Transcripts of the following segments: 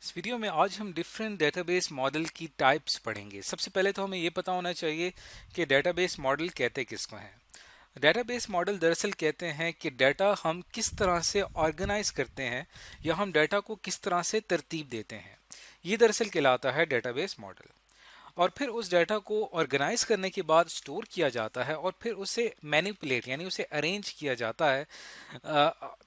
इस वीडियो में आज हम डिफरेंट डेटाबेस मॉडल की टाइप्स पढ़ेंगे। सबसे पहले तो हमें ये पता होना चाहिए कि डेटाबेस मॉडल कहते किसको हैं। डेटाबेस मॉडल दरअसल कहते हैं कि डाटा हम किस तरह से ऑर्गेनाइज करते हैं या हम डाटा को किस तरह से तरतीब देते हैं, ये दरअसल कहलाता है डेटाबेस मॉडल। और फिर उस डाटा को ऑर्गेनाइज करने के बाद स्टोर किया जाता है और फिर उसे मैनिपुलेट यानी उसे अरेंज किया जाता है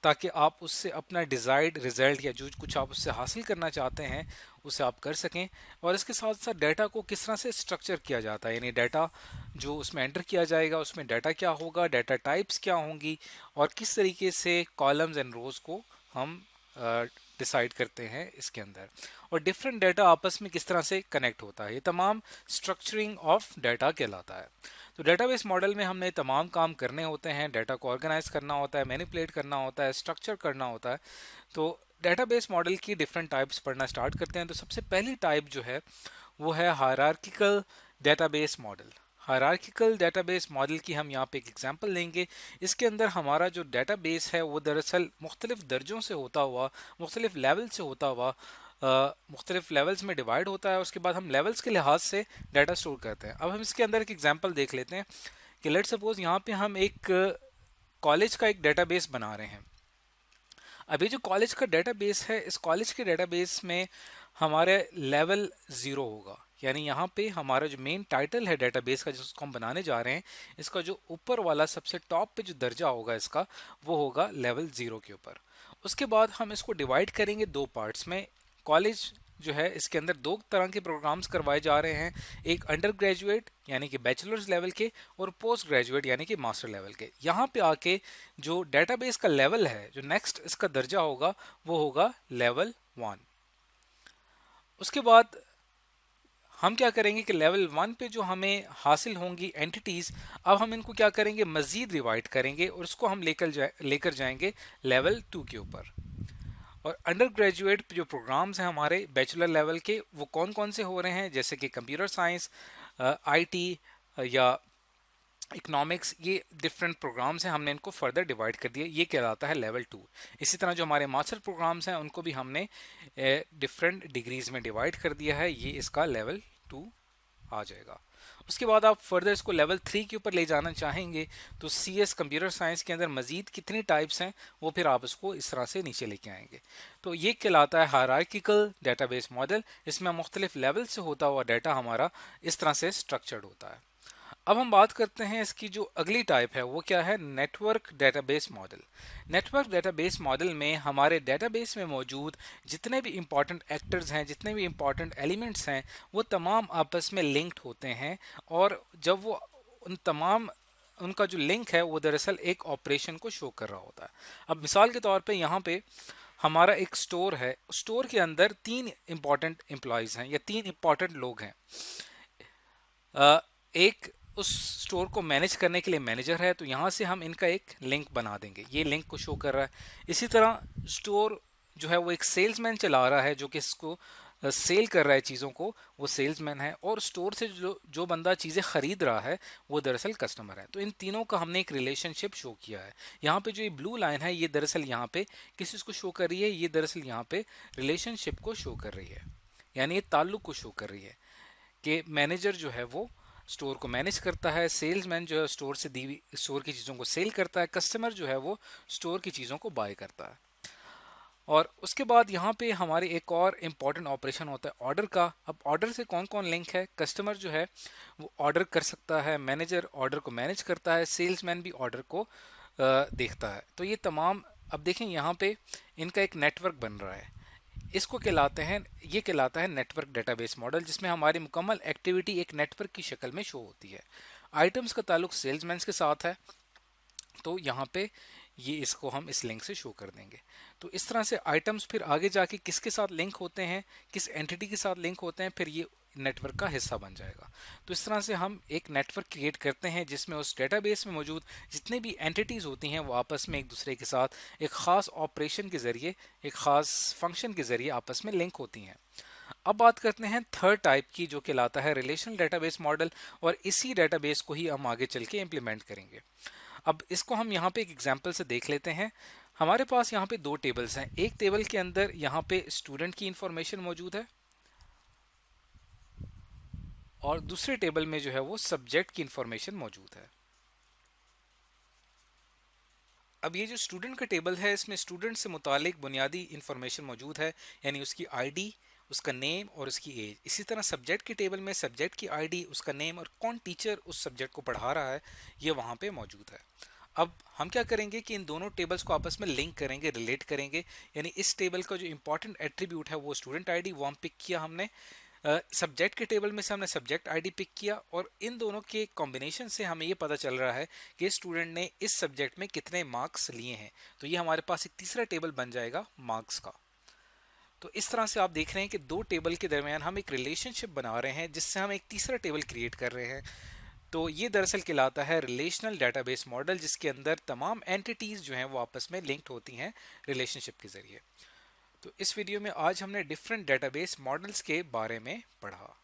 ताकि आप उससे अपना डिजायर्ड रिजल्ट या जो कुछ आप उससे हासिल करना चाहते हैं उसे आप कर सकें। और इसके साथ साथ डाटा को किस तरह से स्ट्रक्चर किया जाता है, यानी डाटा जो उसमें एंटर किया जाएगा उसमें डाटा क्या होगा, डाटा टाइप्स क्या होंगी और किस तरीके से कॉलम्स एंड रोज को हम डिसाइड करते हैं इसके अंदर, और डिफरेंट डाटा आपस में किस तरह से कनेक्ट होता है। ये तमाम स्ट्रक्चरिंग ऑफ डाटा कहलाता है। तो डेटाबेस मॉडल में हमने तमाम काम करने होते हैं, डाटा को ऑर्गेनाइज करना होता है, मैनिपुलेट करना होता है, स्ट्रक्चर करना होता है। तो डेटाबेस मॉडल की डिफरेंट टाइप्स पढ़ना स्टार्ट करते हैं। तो सबसे पहली टाइप जो है वो है hierarchical database model. Hierarchical database model की हम यहाँ पे एक एग्जांपल लेंगे। इसके अंदर हमारा जो डेटाबेस है वो दरअसल मुख्तलिफ दर्जों से होता हुआ, मुख्तलिफ लेवल से होता हुआ मुख्तलिफ लेवल्स में डिवाइड होता है। उसके बाद हम लेवल्स के लिहाज से डाटा स्टोर करते हैं। अब हम इसके अंदर एक एग्जांपल देख लेते हैं कि लेट्स सपोज यहाँ पे हम एक कॉलेज का एक डेटाबेस बना रहे हैं। अभी जो कॉलेज का डेटाबेस है, इस कॉलेज के डेटाबेस में हमारे लेवल 0 होगा, यानी यहाँ पे हमारा जो मेन टाइटल है डेटाबेस का जिसको हम बनाने जा रहे हैं, इसका जो ऊपर वाला सबसे टॉप पे जो दर्जा होगा इसका, वो होगा लेवल 0 के ऊपर। उसके बाद हम इसको डिवाइड करेंगे दो पार्ट्स में। कॉलेज जो है इसके अंदर दो तरह के प्रोग्राम्स करवाए जा रहे हैं, एक अंडर ग्रेजुएट यानी कि बैचलर्स लेवल के और पोस्ट ग्रेजुएट यानी कि मास्टर लेवल के। यहाँ पे आके जो डेटाबेस का लेवल है, जो नेक्स्ट इसका दर्जा होगा वो होगा लेवल 1। उसके बाद हम क्या करेंगे कि लेवल 1 पे जो हमें हासिल होंगी एंटिटीज, अब हम इनको क्या करेंगे, मजीद डिवाइड करेंगे और उसको हम लेकर जाएंगे लेवल 2 के ऊपर। और अंडर ग्रेजुएट जो प्रोग्राम्स हैं हमारे बैचलर लेवल के, वो कौन कौन से हो रहे हैं, जैसे कि कंप्यूटर साइंस, आईटी या इकोनॉमिक्स, ये डिफरेंट प्रोग्राम्स हैं, हमने इनको फर्दर डिवाइड कर दिया, ये कहलाता है लेवल 2। इसी तरह जो हमारे मास्टर प्रोग्राम्स हैं उनको भी हमने डिफरेंट डिग्रीज में डिवाइड कर दिया है, ये इसका लेवल 2 आ जाएगा। उसके बाद आप फर्दर इसको लेवल 3 के ऊपर ले जाना चाहेंगे तो CS कंप्यूटर साइंस के अंदर मजीद कितनी टाइप्स हैं वो फिर आप इसको इस तरह से नीचे लेके आएंगे। तो ये कहलाता है हायरार्किकल डेटाबेस मॉडल। इसमें मुख्तलिफ लेवल से होता हुआ डाटा हमारा इस तरह से स्ट्रक्चर्ड होता है। अब हम बात करते हैं इसकी जो अगली टाइप है वो क्या है, network database model. Network database model में हमारे डेटाबेस में मौजूद जितने भी इंपॉर्टेंट एक्टर्स हैं, जितने भी इंपॉर्टेंट एलिमेंट्स हैं, वो तमाम आपस में लिंक्ड होते हैं। और जब वो उन तमाम उनका जो लिंक है वो दरअसल एक ऑपरेशन को शो कर रहा होता है। अब मिसाल के तौर पे यहाँ पे हमारा एक स्टोर है, स्टोर के अंदर 3 इंपॉर्टेंट एम्प्लॉयज हैं या 3 इंपॉर्टेंट लोग हैं। एक उस स्टोर को मैनेज करने के लिए मैनेजर है, तो यहाँ से हम इनका एक लिंक बना देंगे, ये लिंक को शो कर रहा है। इसी तरह स्टोर जो है वो एक सेल्समैन चला रहा है जो कि इसको सेल कर रहा है चीज़ों को, वो सेल्समैन है। और स्टोर से जो जो बंदा चीज़ें खरीद रहा है वो दरअसल कस्टमर है। तो इन तीनों का हमने एक रिलेशनशिप शो किया है। यहाँ पे जो ये ब्लू लाइन है ये दरअसल यहाँ पे किस चीज़ को शो कर रही है, ये दरअसल यहाँ पे रिलेशनशिप को शो कर रही है, यानी ये ताल्लुक को शो कर रही है कि मैनेजर जो है वो स्टोर को मैनेज करता है, सेल्समैन जो है स्टोर से दी हुई स्टोर की चीज़ों को सेल करता है, कस्टमर जो है वो स्टोर की चीज़ों को बाय करता है। और उसके बाद यहाँ पे हमारे एक और इम्पॉर्टेंट ऑपरेशन होता है ऑर्डर का। अब ऑर्डर से कौन कौन लिंक है, कस्टमर जो है वो ऑर्डर कर सकता है, मैनेजर ऑर्डर को मैनेज करता है, सेल्समैन भी ऑर्डर को देखता है। तो ये तमाम, अब देखें यहाँ पे इनका एक नेटवर्क बन रहा है, इसको कहलाते हैं, ये कहलाता है नेटवर्क डेटाबेस मॉडल, जिसमें हमारी मुकम्मल एक्टिविटी एक नेटवर्क की शक्ल में शो होती है। आइटम्स का ताल्लुक सेल्समैन के साथ है, तो यहाँ पे ये इसको हम इस लिंक से शो कर देंगे। तो इस तरह से आइटम्स फिर आगे जाके किसके साथ लिंक होते हैं, किस एंटिटी के साथ लिंक होते हैं, फिर ये नेटवर्क का हिस्सा बन जाएगा। तो इस तरह से हम एक नेटवर्क क्रिएट करते हैं जिसमें उस डेटाबेस में मौजूद जितने भी एंटिटीज होती हैं वो आपस में एक दूसरे के साथ एक खास ऑपरेशन के जरिए, एक खास फंक्शन के जरिए आपस में लिंक होती हैं। अब बात करते हैं थर्ड टाइप की जो कहलाता है रिलेशनल डेटाबेस मॉडल, और इसी डेटाबेस को ही हम आगे चल के इम्प्लीमेंट करेंगे। अब इसको हम यहाँ पे एक एग्जांपल से देख लेते हैं। हमारे पास यहाँ पे दो टेबल्स हैं। एक टेबल के अंदर यहाँ पे स्टूडेंट की इंफॉर्मेशन मौजूद है और दूसरे टेबल में जो है वो सब्जेक्ट की इंफॉर्मेशन मौजूद है। अब ये जो स्टूडेंट का टेबल है इसमें स्टूडेंट से मुतालिक बुनियादी इंफॉर्मेशन मौजूद है, यानी उसकी आईडी, उसका नेम और उसकी एज। इसी तरह सब्जेक्ट के टेबल में सब्जेक्ट की आईडी, उसका नेम और कौन टीचर उस सब्जेक्ट को पढ़ा रहा है ये वहाँ पे मौजूद है। अब हम क्या करेंगे कि इन दोनों टेबल्स को आपस में लिंक करेंगे, रिलेट करेंगे। यानी इस टेबल का जो इंपॉर्टेंट एट्रीब्यूट है वो स्टूडेंट आईडी, वो हम पिक किया हमने। सब्जेक्ट के टेबल में से हमने सब्जेक्ट आईडी पिक किया और इन दोनों के कॉम्बिनेशन से हमें ये पता चल रहा है कि स्टूडेंट ने इस सब्जेक्ट में कितने मार्क्स लिए हैं। तो ये हमारे पास एक तीसरा टेबल बन जाएगा मार्क्स का। तो इस तरह से आप देख रहे हैं कि दो टेबल के दरमियान हम एक रिलेशनशिप बना रहे हैं जिससे हम एक तीसरा टेबल क्रिएट कर रहे हैं। तो ये दरअसल कहलाता है रिलेशनल डेटाबेस मॉडल, जिसके अंदर तमाम एंटिटीज जो हैं वो आपस में लिंक्ड होती हैं रिलेशनशिप के जरिए। तो इस वीडियो में आज हमने डिफरेंट डेटाबेस मॉडल्स के बारे में पढ़ा।